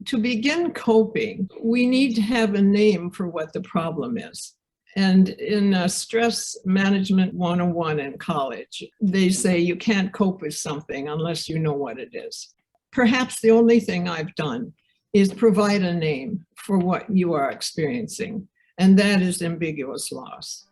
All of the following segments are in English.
To begin coping, we need to have a name for what the problem is. And in Stress Management 101 in college, they say you can't cope with something unless you know what it is. Perhaps the only thing I've done is provide a name for what you are experiencing, and that is ambiguous loss.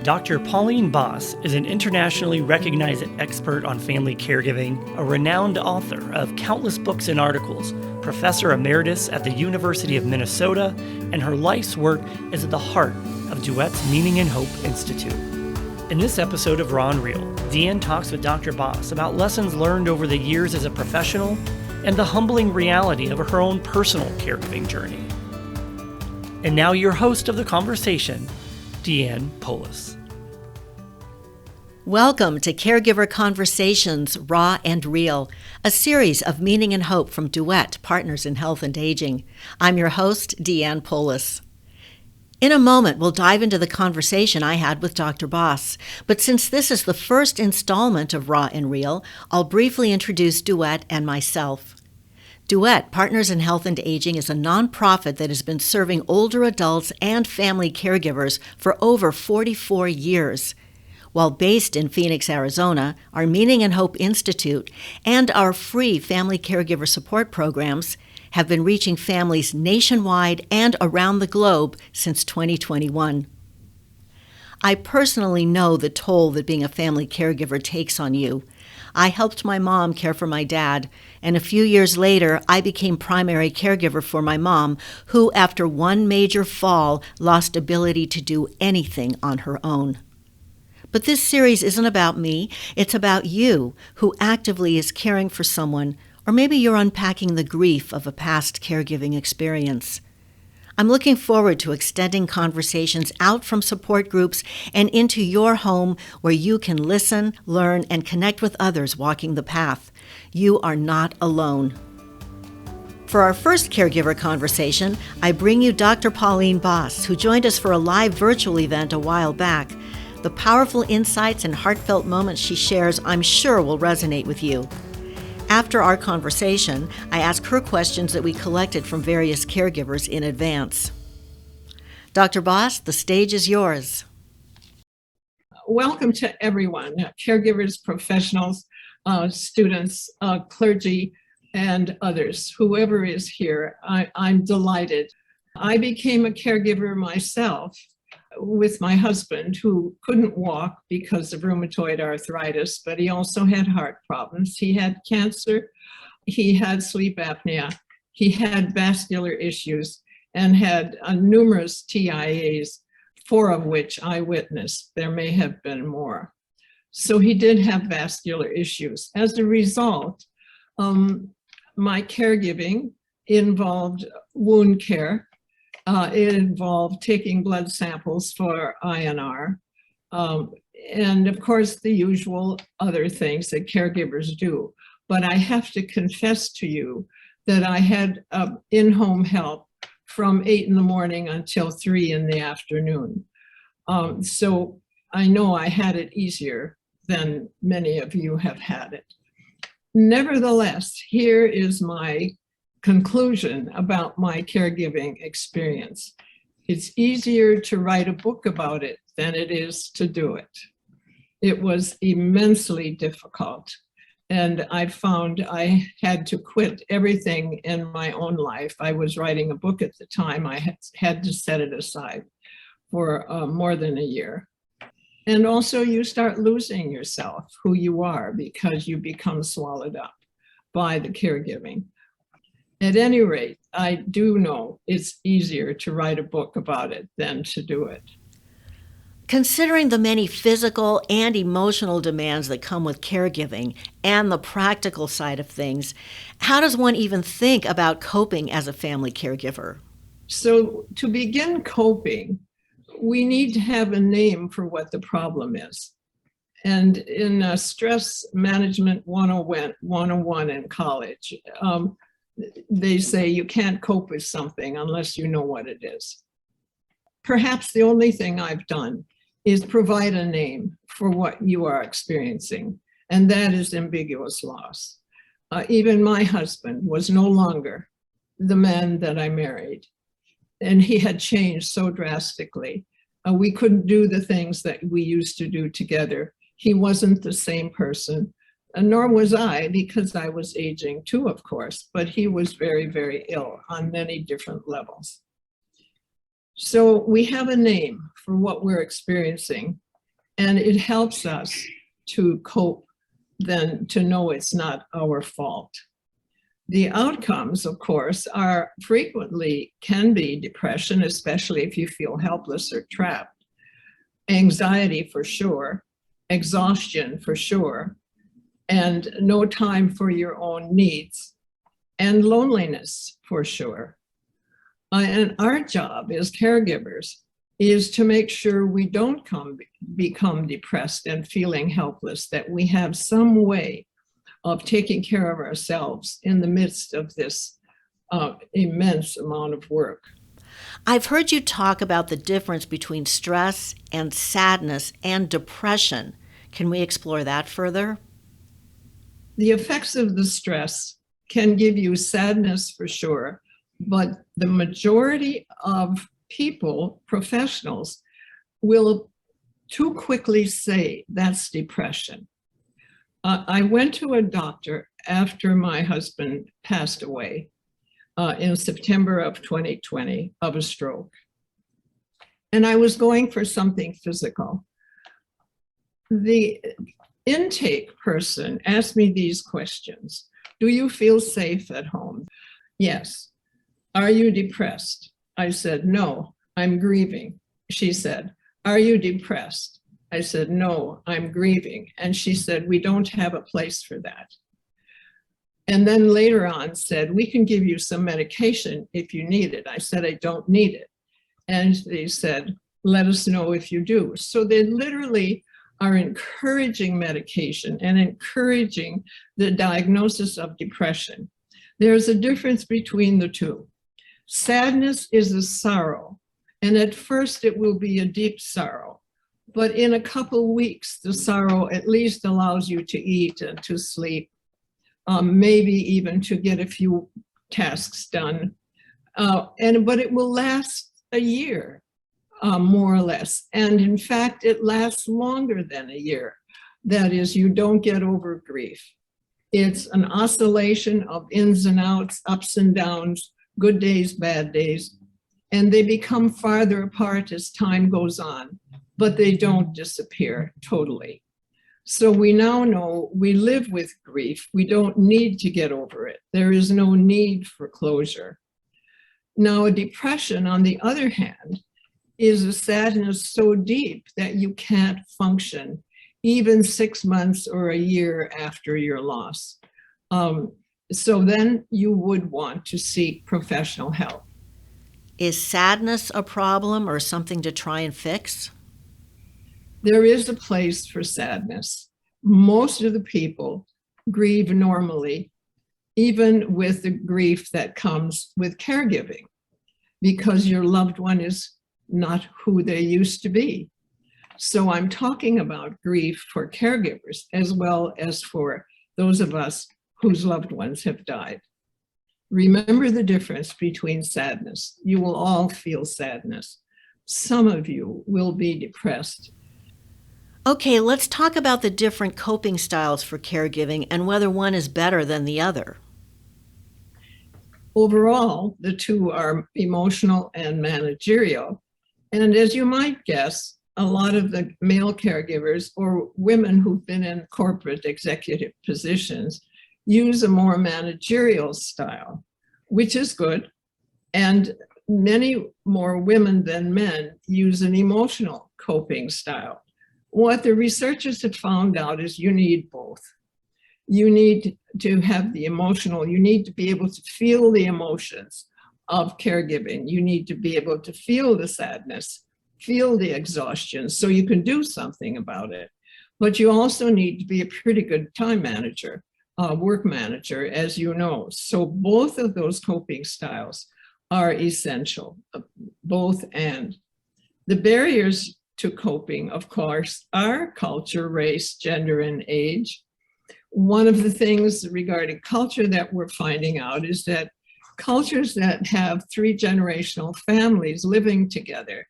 Dr. Pauline Boss is an internationally recognized expert on family caregiving, a renowned author of countless books and articles, professor emeritus at the University of Minnesota, and her life's work is at the heart of Duet's Meaning and Hope Institute. In this episode of Raw and Real, Deanne talks with Dr. Boss about lessons learned over the years as a professional and the humbling reality of her own personal caregiving journey. And now your host of the conversation, Deanne Poulos. Welcome to Caregiver Conversations, Raw and Real, a series of meaning and hope from Duet, Partners in Health and Aging. I'm your host, Deanne Poulos. In a moment, we'll dive into the conversation I had with Dr. Boss. But since this is the first installment of Raw and Real, I'll briefly introduce Duet and myself. Duet, Partners in Health and Aging, is a nonprofit that has been serving older adults and family caregivers for over 44 years. While based in Phoenix, Arizona, our Meaning and Hope Institute and our free family caregiver support programs have been reaching families nationwide and around the globe since 2021. I personally know the toll that being a family caregiver takes on you. I helped my mom care for my dad, and a few years later, I became primary caregiver for my mom, who, after one major fall, lost ability to do anything on her own. But this series isn't about me, it's about you, who actively is caring for someone, or maybe you're unpacking the grief of a past caregiving experience. I'm looking forward to extending conversations out from support groups and into your home where you can listen, learn, and connect with others walking the path. You are not alone. For our first caregiver conversation, I bring you Dr. Pauline Boss, who joined us for a live virtual event a while back. The powerful insights and heartfelt moments she shares, I'm sure, will resonate with you. After our conversation, I ask her questions that we collected from various caregivers in advance. Dr. Boss, the stage is yours. Welcome to everyone, caregivers, professionals, students, clergy, and others. Whoever is here, I'm delighted. I became a caregiver myself with my husband, who couldn't walk because of rheumatoid arthritis, but he also had heart problems. He had cancer, he had sleep apnea, he had vascular issues, and had numerous TIAs, 4 of which I witnessed. There may have been more. So he did have vascular issues. As a result, my caregiving involved wound care. It involved taking blood samples for INR, and of course the usual other things that caregivers do. But I have to confess to you that I had in-home help from 8 in the morning until 3 in the afternoon. So I know I had it easier than many of you have had it. Nevertheless, here is my conclusion about my caregiving experience. It's easier to write a book about it than it is to do it. It was immensely difficult, and I found I had to quit everything in my own life. I was writing a book at the time. I had to set it aside for more than a year. And also you start losing yourself, who you are, because you become swallowed up by the caregiving. At any rate, I do know it's easier to write a book about it than to do it. Considering the many physical and emotional demands that come with caregiving and the practical side of things, how does one even think about coping as a family caregiver? So to begin coping, we need to have a name for what the problem is. And in Stress Management 101 in college, they say you can't cope with something unless you know what it is. Perhaps the only thing I've done is provide a name for what you are experiencing, and that is ambiguous loss. Even my husband was no longer the man that I married, and he had changed so drastically. We couldn't do the things that we used to do together. He wasn't the same person, nor was I, because I was aging too, of course, but he was very, very ill on many different levels. So we have a name for what we're experiencing, and it helps us to cope than to know it's not our fault. The outcomes, of course, are frequently can be depression, especially if you feel helpless or trapped, anxiety for sure, exhaustion for sure, and no time for your own needs, and loneliness for sure. And our job as caregivers is to make sure we don't become depressed and feeling helpless, that we have some way of taking care of ourselves in the midst of this immense amount of work. I've heard you talk about the difference between stress and sadness and depression. Can we explore that further? The effects of the stress can give you sadness for sure, but the majority of people, professionals, will too quickly say that's depression. I went to a doctor after my husband passed away in September of 2020 of a stroke. And I was going for something physical. The intake person asked me these questions. Do you feel safe at home? Yes. Are you depressed? I said, no, I'm grieving. She said, are you depressed? I said, no, I'm grieving. And she said, we don't have a place for that. And then later on said, we can give you some medication if you need it. I said, I don't need it. And they said, let us know if you do. So they literally are encouraging medication and encouraging the diagnosis of depression. There's a difference between the two. Sadness is a sorrow, and at first it will be a deep sorrow, but in a couple of weeks, the sorrow at least allows you to eat and to sleep, maybe even to get a few tasks done, but it will last a year, more or less, and in fact, it lasts longer than a year. That is, you don't get over grief. It's an oscillation of ins and outs, ups and downs, good days, bad days, and they become farther apart as time goes on, but they don't disappear totally. So we now know we live with grief. We don't need to get over it. There is no need for closure. Now, a depression, on the other hand, is a sadness so deep that you can't function even 6 months or a year after your loss. So then you would want to seek professional help. Is sadness a problem or something to try and fix? There is a place for sadness. Most of the people grieve normally, even with the grief that comes with caregiving, because your loved one is not who they used to be. So I'm talking about grief for caregivers as well as for those of us whose loved ones have died. Remember the difference between sadness. You will all feel sadness. Some of you will be depressed. Okay, let's talk about the different coping styles for caregiving and whether one is better than the other. Overall, the two are emotional and managerial. And as you might guess, a lot of the male caregivers or women who've been in corporate executive positions use a more managerial style, which is good. And many more women than men use an emotional coping style. What the researchers have found out is you need both. You need to have the emotional, you need to be able to feel the emotions of caregiving. You need to be able to feel the sadness, feel the exhaustion, so you can do something about it. But you also need to be a pretty good time manager, work manager, as you know. So both of those coping styles are essential, both and. The barriers to coping, of course, are culture, race, gender, and age. One of the things regarding culture that we're finding out is that cultures that have 3-generational families living together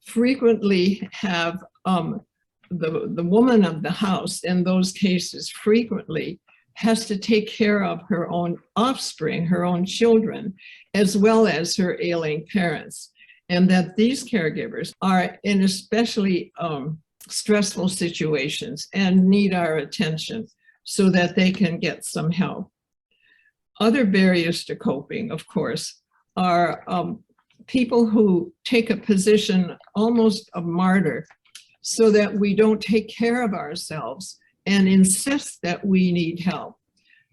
frequently have the woman of the house, in those cases, frequently has to take care of her own offspring, her own children, as well as her ailing parents. And that these caregivers are in especially stressful situations and need our attention so that they can get some help. Other barriers to coping, of course, are people who take a position almost of martyr so that we don't take care of ourselves and insist that we need help.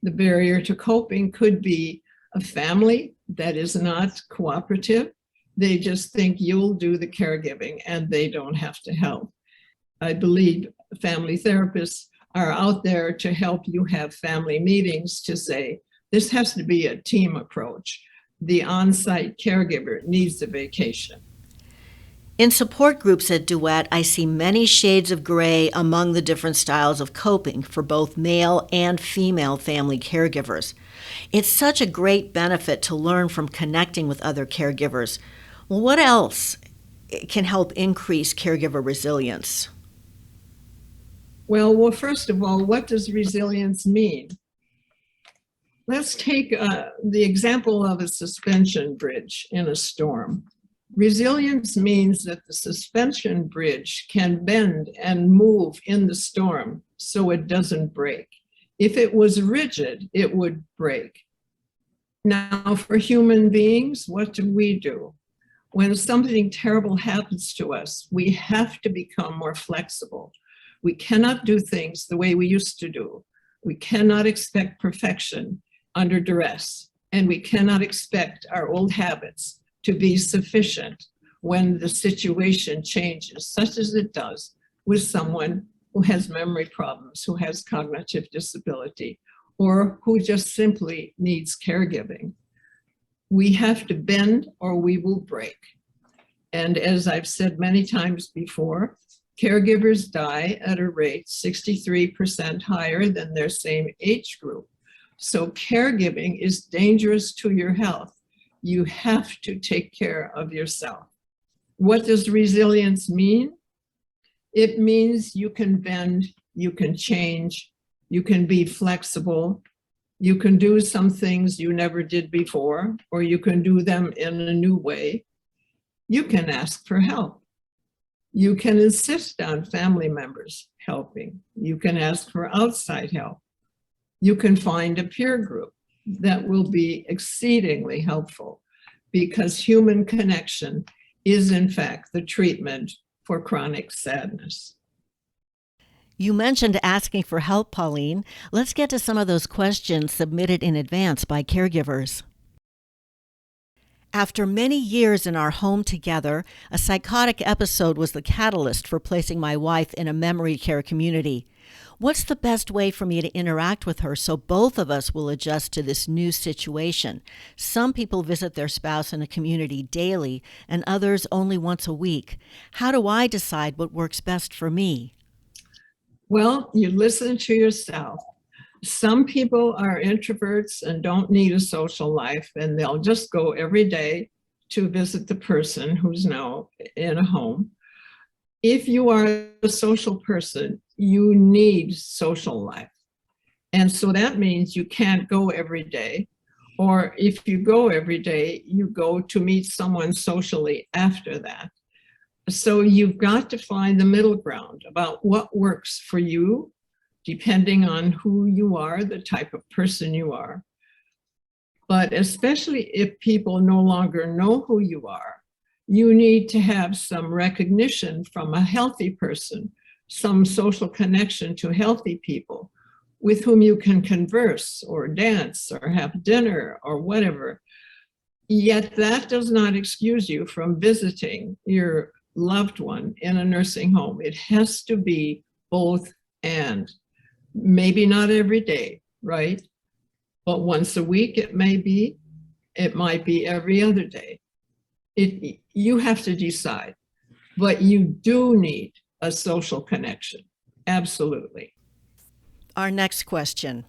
The barrier to coping could be a family that is not cooperative. They just think you'll do the caregiving and they don't have to help. I believe family therapists are out there to help you have family meetings to say, this has to be a team approach. The on-site caregiver needs a vacation. In support groups at Duet, I see many shades of gray among the different styles of coping for both male and female family caregivers. It's such a great benefit to learn from connecting with other caregivers. Well, what else can help increase caregiver resilience? Well, first of all, what does resilience mean? Let's take the example of a suspension bridge in a storm. Resilience means that the suspension bridge can bend and move in the storm so it doesn't break. If it was rigid, it would break. Now, for human beings, what do? When something terrible happens to us, we have to become more flexible. We cannot do things the way we used to do. We cannot expect perfection under duress, and we cannot expect our old habits to be sufficient when the situation changes, such as it does with someone who has memory problems, who has cognitive disability, or who just simply needs caregiving. We have to bend or we will break. And as I've said many times before, caregivers die at a rate 63% higher than their same age group. So caregiving is dangerous to your health. You have to take care of yourself. What does resilience mean? It means you can bend, you can change, you can be flexible, you can do some things you never did before, or you can do them in a new way. You can ask for help. You can insist on family members helping. You can ask for outside help. You can find a peer group that will be exceedingly helpful, because human connection is in fact the treatment for chronic sadness. You mentioned asking for help, Pauline. Let's get to some of those questions submitted in advance by caregivers. After many years in our home together, a psychotic episode was the catalyst for placing my wife in a memory care community. What's the best way for me to interact with her so both of us will adjust to this new situation? Some people visit their spouse in a community daily and others only once a week. How do I decide what works best for me? Well, you listen to yourself. Some people are introverts and don't need a social life, and they'll just go every day to visit the person who's now in a home. If you are a social person, you need social life. And so that means you can't go every day, or if you go every day, you go to meet someone socially after that. So you've got to find the middle ground about what works for you, depending on who you are, the type of person you are. But especially if people no longer know who you are, you need to have some recognition from a healthy person, some social connection to healthy people with whom you can converse or dance or have dinner or whatever. Yet that does not excuse you from visiting your loved one in a nursing home. It has to be both and. Maybe not every day, right? But once a week it may be. It might be every other day. You have to decide, but you do need a social connection. Absolutely. Our next question.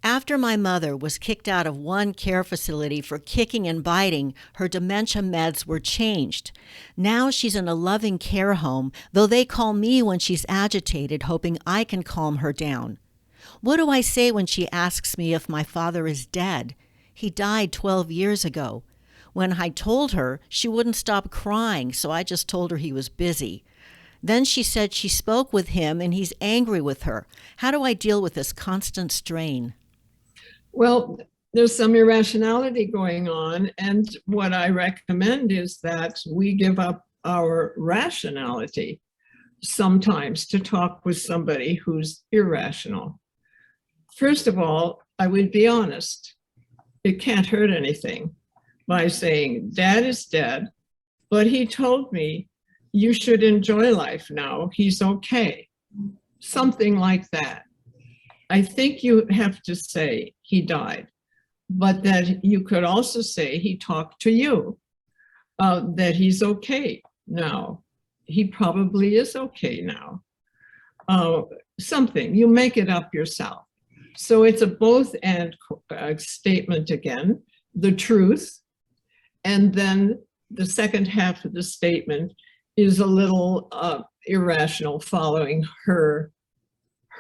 After my mother was kicked out of one care facility for kicking and biting, her dementia meds were changed. Now she's in a loving care home, though they call me when she's agitated, hoping I can calm her down. What do I say when she asks me if my father is dead? He died 12 years ago. When I told her, she wouldn't stop crying, so I just told her he was busy. Then she said she spoke with him and he's angry with her. How do I deal with this constant strain? Well, there's some irrationality going on. And what I recommend is that we give up our rationality sometimes to talk with somebody who's irrational. First of all, I would be honest. It can't hurt anything by saying, Dad is dead, but he told me you should enjoy life now. He's okay. Something like that. I think you have to say he died, but that you could also say he talked to you, that he's okay now. He probably is okay now. Something, you make it up yourself. So it's a both and statement again, the truth, and then the second half of the statement is a little irrational, following her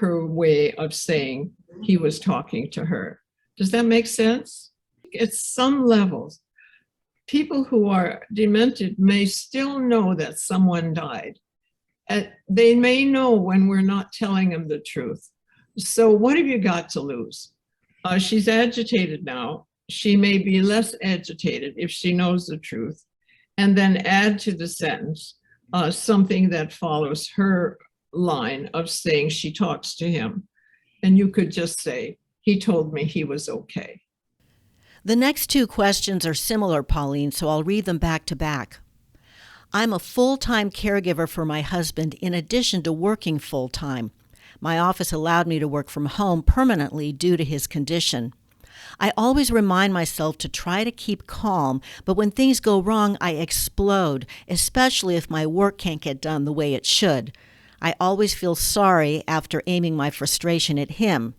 way of saying he was talking to her. Does that make sense? At some levels, people who are demented may still know that someone died. They may know when we're not telling them the truth. So what have you got to lose? She's agitated now. She may be less agitated if she knows the truth. And then add to the sentence something that follows her line of saying she talks to him. And you could just say, he told me he was okay. The next two questions are similar, Pauline, so I'll read them back to back. I'm a full-time caregiver for my husband in addition to working full-time. My office allowed me to work from home permanently due to his condition. I always remind myself to try to keep calm, but when things go wrong, I explode, especially if my work can't get done the way it should. I always feel sorry after aiming my frustration at him.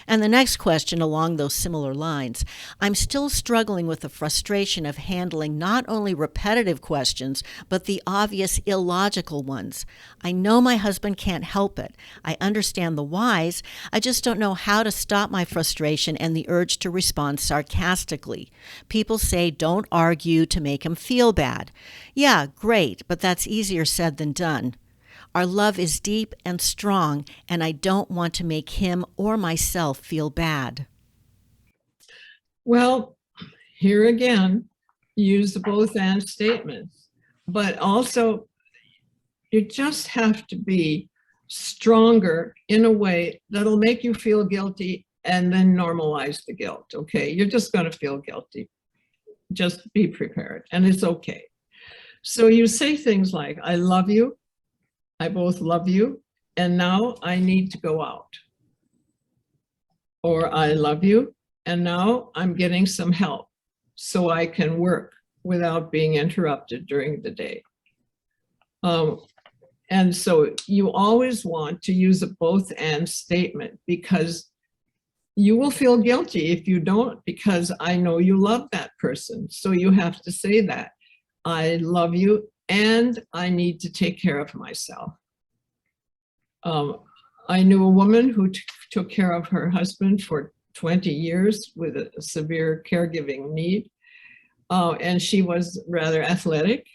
And the next question along those similar lines. I'm still struggling with the frustration of handling not only repetitive questions, but the obvious illogical ones. I know my husband can't help it. I understand the whys. I just don't know how to stop my frustration and the urge to respond sarcastically. People say don't argue to make him feel bad. Yeah, great, but that's easier said than done. Our love is deep and strong, and I don't want to make him or myself feel bad. Well, here again, use the both and statements, but also you just have to be stronger in a way that'll make you feel guilty and then normalize the guilt, okay? You're just going to feel guilty. Just be prepared, and it's okay. So you say things like, I love you. I both love you, and now I need to go out. Or I love you, and now I'm getting some help so I can work without being interrupted during the day. And so you always want to use a both and statement, because you will feel guilty if you don't, because I know you love that person. So you have to say that. I love you, and I need to take care of myself. I knew a woman who took care of her husband for 20 years with a severe caregiving need, and she was rather athletic.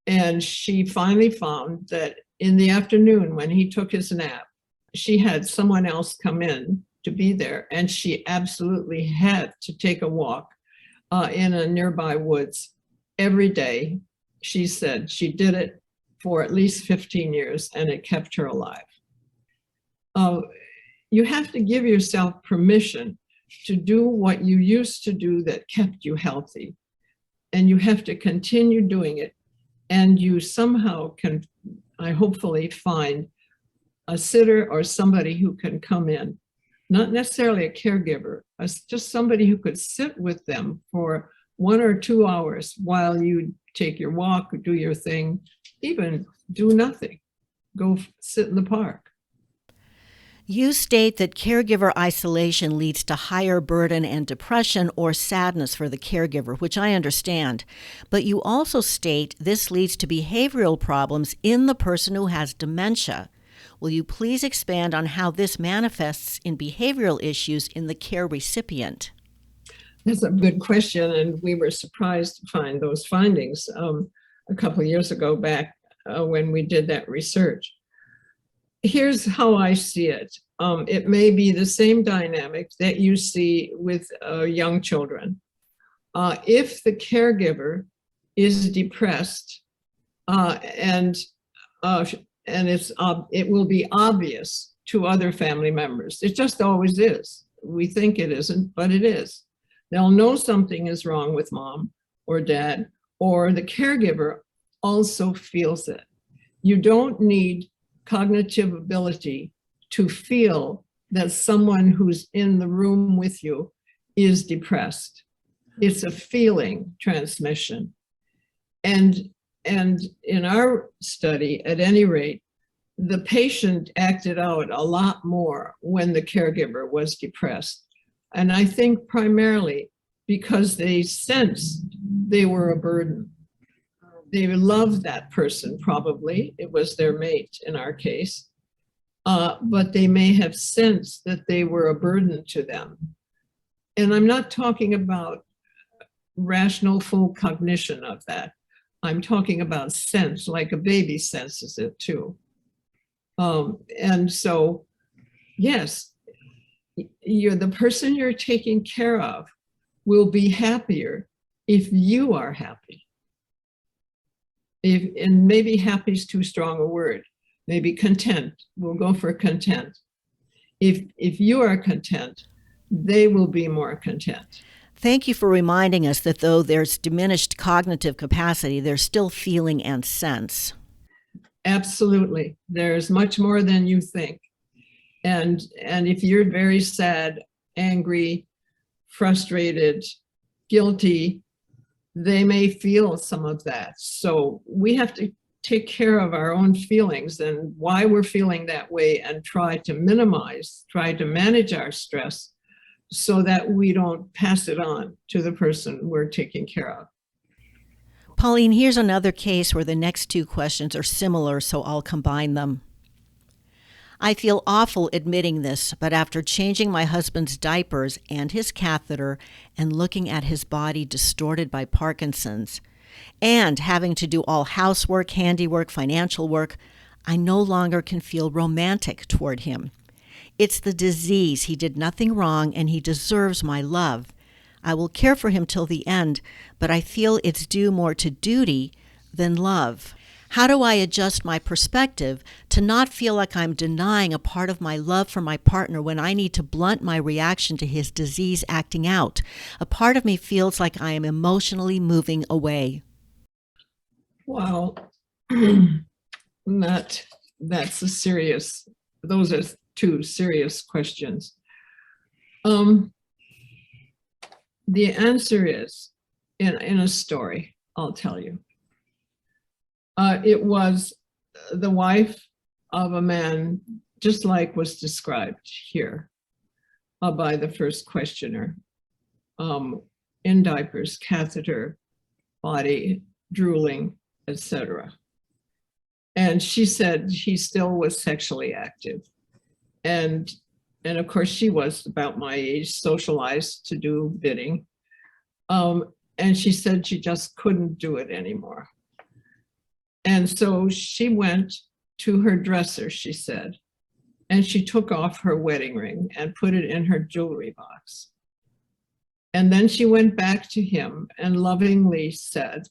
And she finally found that in the afternoon when he took his nap, she had someone else come in to be there, and she absolutely had to take a walk in a nearby woods every day. She said she did it for at least 15 years, and it kept her alive. You have to give yourself permission to do what you used to do that kept you healthy, and you have to continue doing it. And you somehow can, I hopefully, find a sitter or somebody who can come in, not necessarily a caregiver, just somebody who could sit with them for 1 or 2 hours while you take your walk, or do your thing, even do nothing, go sit in the park. You state that caregiver isolation leads to higher burden and depression or sadness for the caregiver, which I understand. But you also state this leads to behavioral problems in the person who has dementia. Will you please expand on how this manifests in behavioral issues in the care recipient? That's a good question, and we were surprised to find those findings a couple of years ago back when we did that research. Here's how I see it. It may be the same dynamic that you see with young children. If the caregiver is depressed and it will be obvious to other family members. It just always is. We think it isn't, but it is. They'll know something is wrong with mom or dad, or the caregiver also feels it. You don't need cognitive ability to feel that someone who's in the room with you is depressed. It's a feeling transmission. And in our study, at any rate, the patient acted out a lot more when the caregiver was depressed. And I think primarily because they sensed they were a burden. They loved that person, probably. It was their mate in our case. But they may have sensed that they were a burden to them. And I'm not talking about rational full cognition of that. I'm talking about sense, like a baby senses it too. And so, yes, the person you're taking care of will be happier if you are happy. And maybe happy is too strong a word. Maybe content. We'll go for content. If you are content, they will be more content. Thank you for reminding us that though there's diminished cognitive capacity, there's still feeling and sense. Absolutely. There's much more than you think. And if you're very sad, angry, frustrated, guilty, they may feel some of that. So we have to take care of our own feelings and why we're feeling that way and try to manage our stress so that we don't pass it on to the person we're taking care of. Pauline, here's another case where the next two questions are similar, so I'll combine them. I feel awful admitting this, but after changing my husband's diapers and his catheter and looking at his body distorted by Parkinson's, and having to do all housework, handiwork, financial work, I no longer can feel romantic toward him. It's the disease. He did nothing wrong, and he deserves my love. I will care for him till the end, but I feel it's due more to duty than love. How do I adjust my perspective to not feel like I'm denying a part of my love for my partner when I need to blunt my reaction to his disease acting out? A part of me feels like I am emotionally moving away. Wow. Those are two serious questions. The answer is in a story, I'll tell you. It was the wife of a man, just like was described here by the first questioner, in diapers, catheter, body, drooling, etc. And she said he still was sexually active. And of course, she was about my age, socialized to do bidding. And she said she just couldn't do it anymore. And so she went to her dresser, she said, and she took off her wedding ring and put it in her jewelry box. And then she went back to him and lovingly said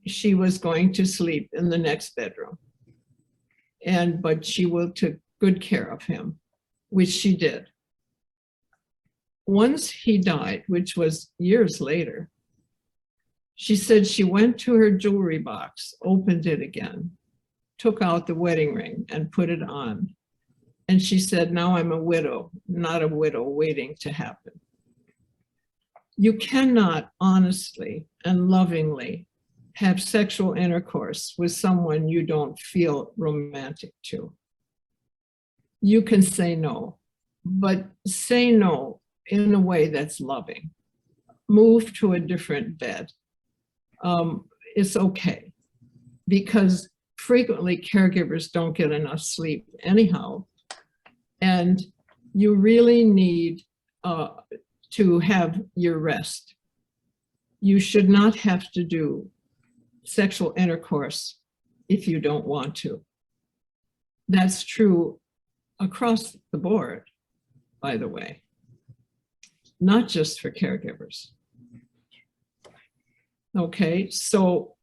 she was going to sleep in the next bedroom. But she will take good care of him, which she did. Once he died, which was years later, she said she went to her jewelry box, opened it again, took out the wedding ring and put it on. And she said, now I'm a widow, not a widow waiting to happen. You cannot honestly and lovingly have sexual intercourse with someone you don't feel romantic to. you can say no, but say no in a way that's loving. Move to a different bed. It's okay, because frequently caregivers don't get enough sleep anyhow, and you really need to have your rest. You should not have to do sexual intercourse if you don't want to. That's true across the board, by the way, not just for caregivers. Okay, so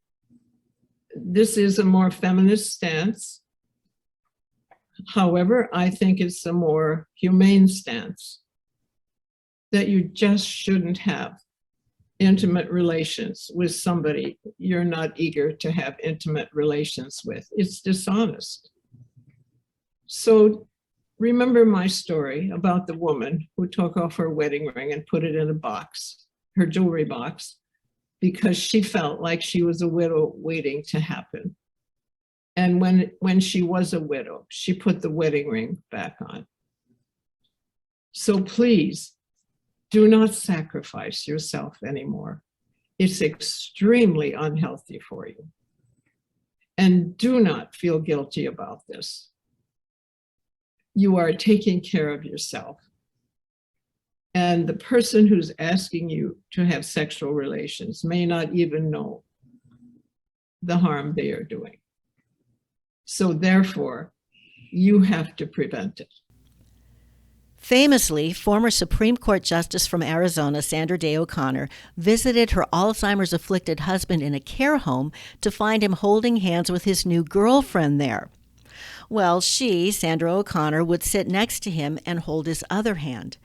this is a more feminist stance. However, I think it's a more humane stance, that you just shouldn't have intimate relations with somebody you're not eager to have intimate relations with. It's dishonest. So remember my story about the woman who took off her wedding ring and put it in a box, her jewelry box, because she felt like she was a widow waiting to happen. And when she was a widow, she put the wedding ring back on. So please, do not sacrifice yourself anymore. It's extremely unhealthy for you. And do not feel guilty about this. You are taking care of yourself. And the person who's asking you to have sexual relations may not even know the harm they are doing. So therefore, you have to prevent it. Famously, former Supreme Court Justice from Arizona, Sandra Day O'Connor, visited her Alzheimer's-afflicted husband in a care home to find him holding hands with his new girlfriend there. Well, she, Sandra O'Connor, would sit next to him and hold his other hand.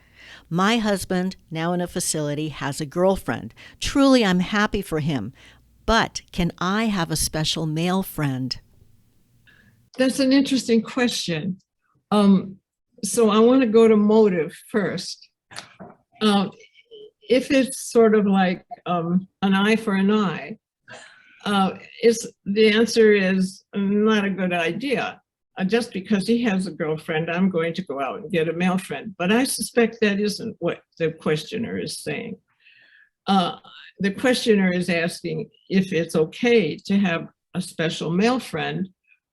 My husband, now in a facility, has a girlfriend. Truly, I'm happy for him. But can I have a special male friend? That's an interesting question. So I want to go to motive first. If it's sort of like an eye for an eye, the answer is not a good idea. Just because he has a girlfriend, I'm going to go out and get a male friend. But I suspect that isn't what the questioner is saying. The questioner is asking if it's okay to have a special male friend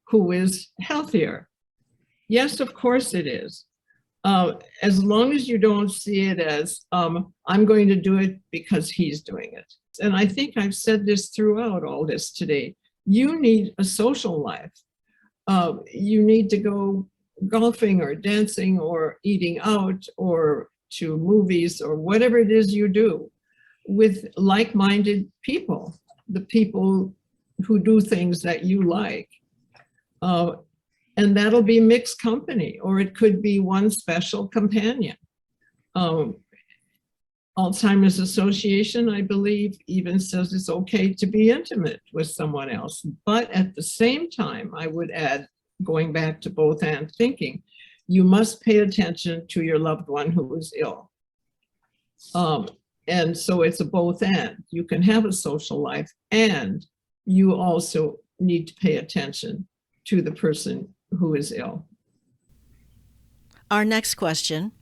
who is healthier. Yes, of course it is. As long as you don't see it as, I'm going to do it because he's doing it. And I think I've said this throughout all this today. You need a social life. You need to go golfing or dancing or eating out or to movies or whatever it is you do with like-minded people, the people who do things that you like. And that'll be mixed company, or it could be one special companion. Alzheimer's Association, I believe, even says it's okay to be intimate with someone else. But at the same time, I would add, going back to both and thinking, you must pay attention to your loved one who is ill. And so it's a both and. You can have a social life, and you also need to pay attention to the person who is ill. Our next question.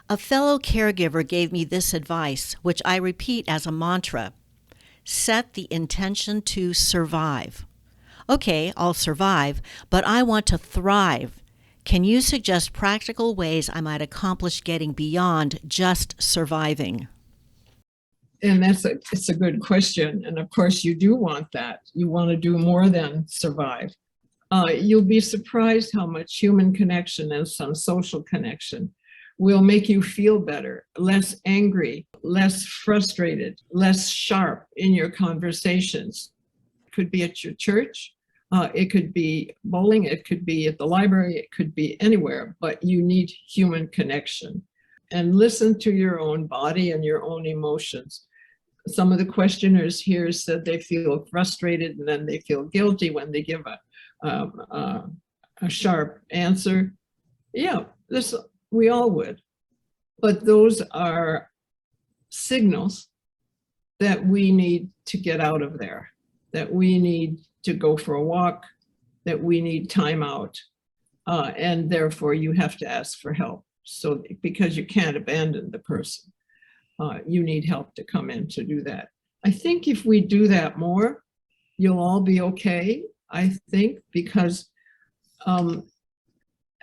A fellow caregiver gave me this advice, which I repeat as a mantra. Set the intention to survive. Okay, I'll survive, but I want to thrive. Can you suggest practical ways I might accomplish getting beyond just surviving? And it's a good question. And of course, you do want that. You want to do more than survive. You'll be surprised how much human connection and some social connection will make you feel better, less angry, less frustrated, less sharp in your conversations. It could be at your church, it could be bowling, it could be at the library, it could be anywhere, but you need human connection. And listen to your own body and your own emotions. Some of the questioners here said they feel frustrated and then they feel guilty when they give a sharp answer. Yeah, we all would. But those are signals that we need to get out of there, that we need to go for a walk, that we need time out, and therefore you have to ask for help. So because you can't abandon the person, you need help to come in to do that. I think if we do that more, you'll all be okay, I think, because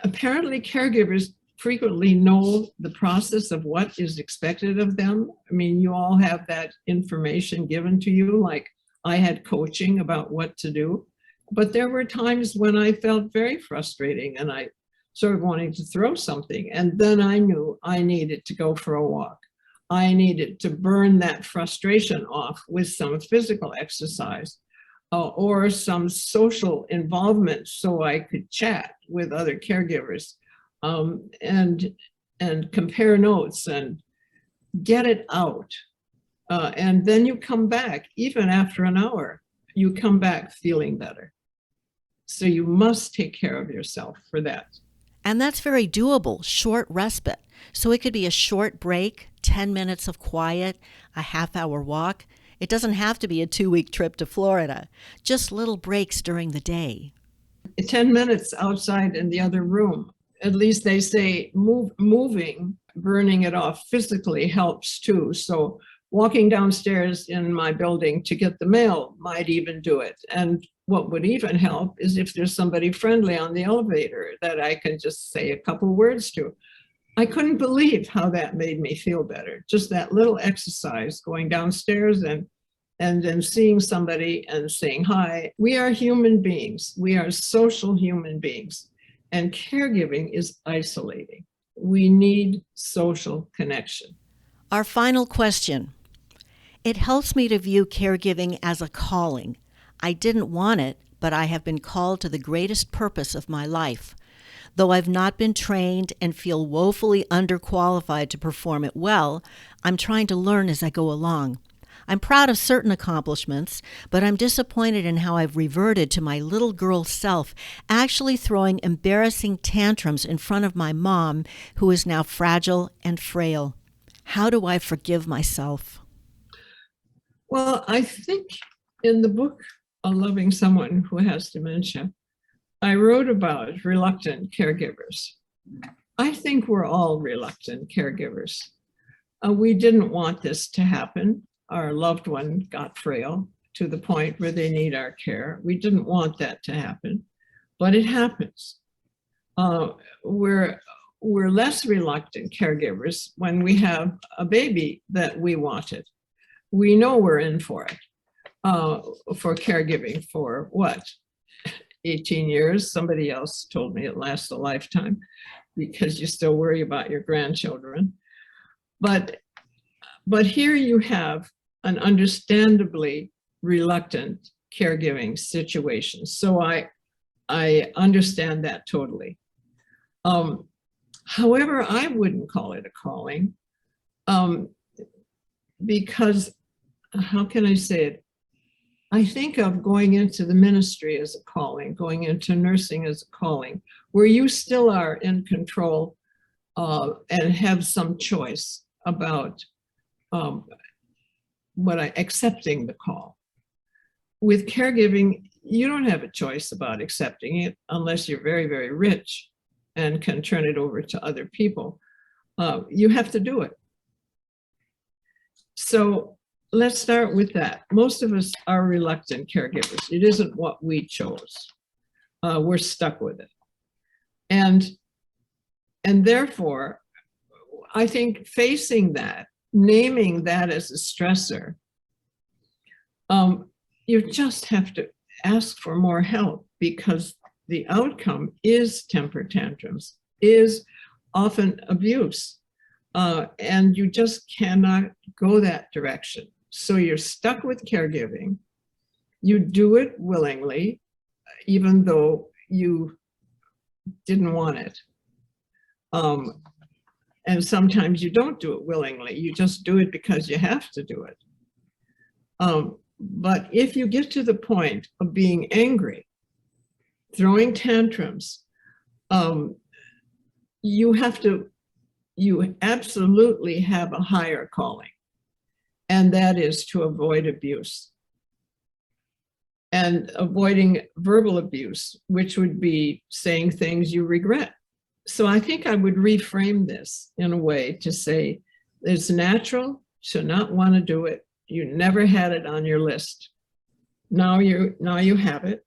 apparently caregivers frequently know the process of what is expected of them. I mean, you all have that information given to you, like I had coaching about what to do. But there were times when I felt very frustrating and I sort of wanting to throw something. And then I knew I needed to go for a walk. I needed to burn that frustration off with some physical exercise or some social involvement so I could chat with other caregivers and compare notes and get it out. And then you come back, even after an hour, you come back feeling better. So you must take care of yourself for that. And that's very doable, short respite. So it could be a short break, 10 minutes of quiet, a half-hour walk. It doesn't have to be a 2-week trip to Florida, just little breaks during the day. 10 minutes outside in the other room. At least they say moving, burning it off physically helps too. So walking downstairs in my building to get the mail might even do it. And what would even help is if there's somebody friendly on the elevator that I can just say a couple words to. I couldn't believe how that made me feel better. Just that little exercise, going downstairs and then seeing somebody and saying hi. We are human beings. We are social human beings. And caregiving is isolating. We need social connection. Our final question. It helps me to view caregiving as a calling. I didn't want it, but I have been called to the greatest purpose of my life. Though I've not been trained and feel woefully underqualified to perform it well, I'm trying to learn as I go along. I'm proud of certain accomplishments, but I'm disappointed in how I've reverted to my little girl self, actually throwing embarrassing tantrums in front of my mom, who is now fragile and frail. How do I forgive myself? Well, I think in the book, Loving Someone Who Has Dementia, I wrote about reluctant caregivers. I think we're all reluctant caregivers. We didn't want this to happen. Our loved one got frail to the point where they need our care. We didn't want that to happen, but it happens. We're less reluctant caregivers when we have a baby that we wanted. We know we're in for it, for caregiving for what? 18 years. Somebody else told me it lasts a lifetime because you still worry about your grandchildren. But here you have an understandably reluctant caregiving situation. So I understand that totally. However, I wouldn't call it a calling because, how can I say it? I think of going into the ministry as a calling, going into nursing as a calling, where you still are in control and have some choice about accepting the call. With caregiving, you don't have a choice about accepting it unless you're very, very rich and can turn it over to other people. You have to do it. So let's start with that. Most of us are reluctant caregivers. It isn't what we chose. We're stuck with it. And therefore, I think facing that, naming that as a stressor, you just have to ask for more help, because the outcome is temper tantrums, is often abuse, and you just cannot go that direction. So you're stuck with caregiving. You do it willingly, even though you didn't want it. And sometimes you don't do it willingly. You just do it because you have to do it. But if you get to the point of being angry, throwing tantrums, you absolutely have a higher calling, and that is to avoid abuse. and avoiding verbal abuse, which would be saying things you regret. So I think I would reframe this in a way to say, it's natural to not want to do it. You never had it on your list. Now you have it,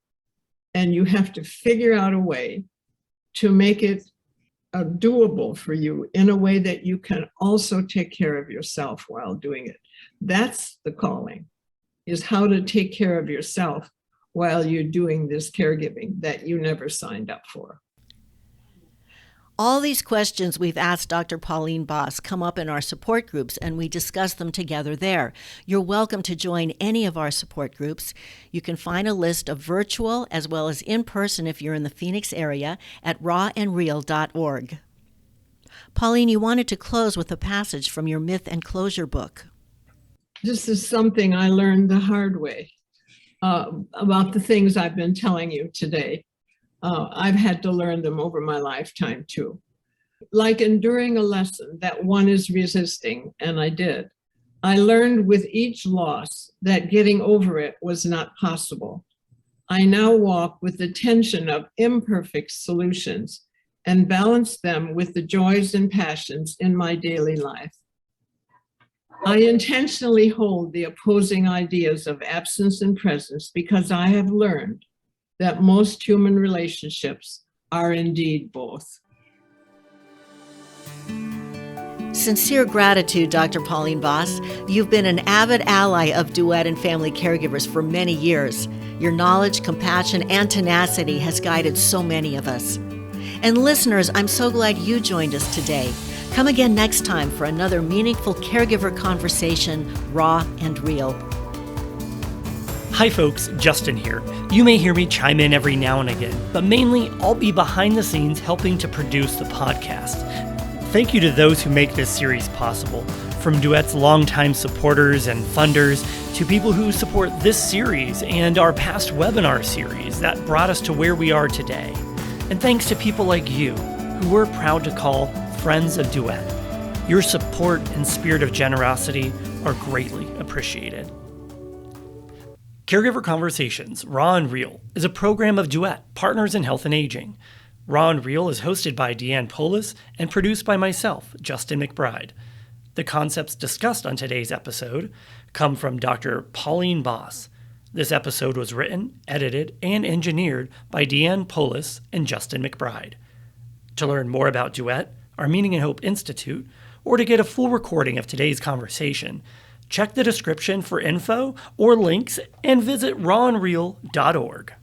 and you have to figure out a way to make it doable for you in a way that you can also take care of yourself while doing it. That's the calling, is how to take care of yourself while you're doing this caregiving that you never signed up for. All these questions we've asked Dr. Pauline Boss come up in our support groups, and we discuss them together there. You're welcome to join any of our support groups. You can find a list of virtual as well as in-person if you're in the Phoenix area at rawandreal.org. Pauline, you wanted to close with a passage from your Myth and Closure book. This is something I learned the hard way about the things I've been telling you today. I've had to learn them over my lifetime too. Like enduring a lesson that one is resisting, and I did. I learned with each loss that getting over it was not possible. I now walk with the tension of imperfect solutions and balance them with the joys and passions in my daily life. I intentionally hold the opposing ideas of absence and presence because I have learned that most human relationships are indeed both. Sincere gratitude, Dr. Pauline Boss. You've been an avid ally of Duet and family caregivers for many years. Your knowledge, compassion, and tenacity has guided so many of us. And listeners, I'm so glad you joined us today. Come again next time for another meaningful caregiver conversation, raw and real. Hi folks, Justin here. You may hear me chime in every now and again, but mainly I'll be behind the scenes helping to produce the podcast. Thank you to those who make this series possible, from Duet's longtime supporters and funders to people who support this series and our past webinar series that brought us to where we are today. And thanks to people like you, who we're proud to call friends of Duet. Your support and spirit of generosity are greatly appreciated. Caregiver Conversations, Raw and Real, is a program of Duet, Partners in Health and Aging. Raw and Real is hosted by Deanne, Poulos and produced by myself, Justin McBride. The concepts discussed on today's episode come from Dr. Pauline Boss. This episode was written, edited, and engineered by Deanne, Poulos and Justin McBride. To learn more about Duet, our Meaning and Hope Institute, or to get a full recording of today's conversation, check the description for info or links and visit rawandreal.org.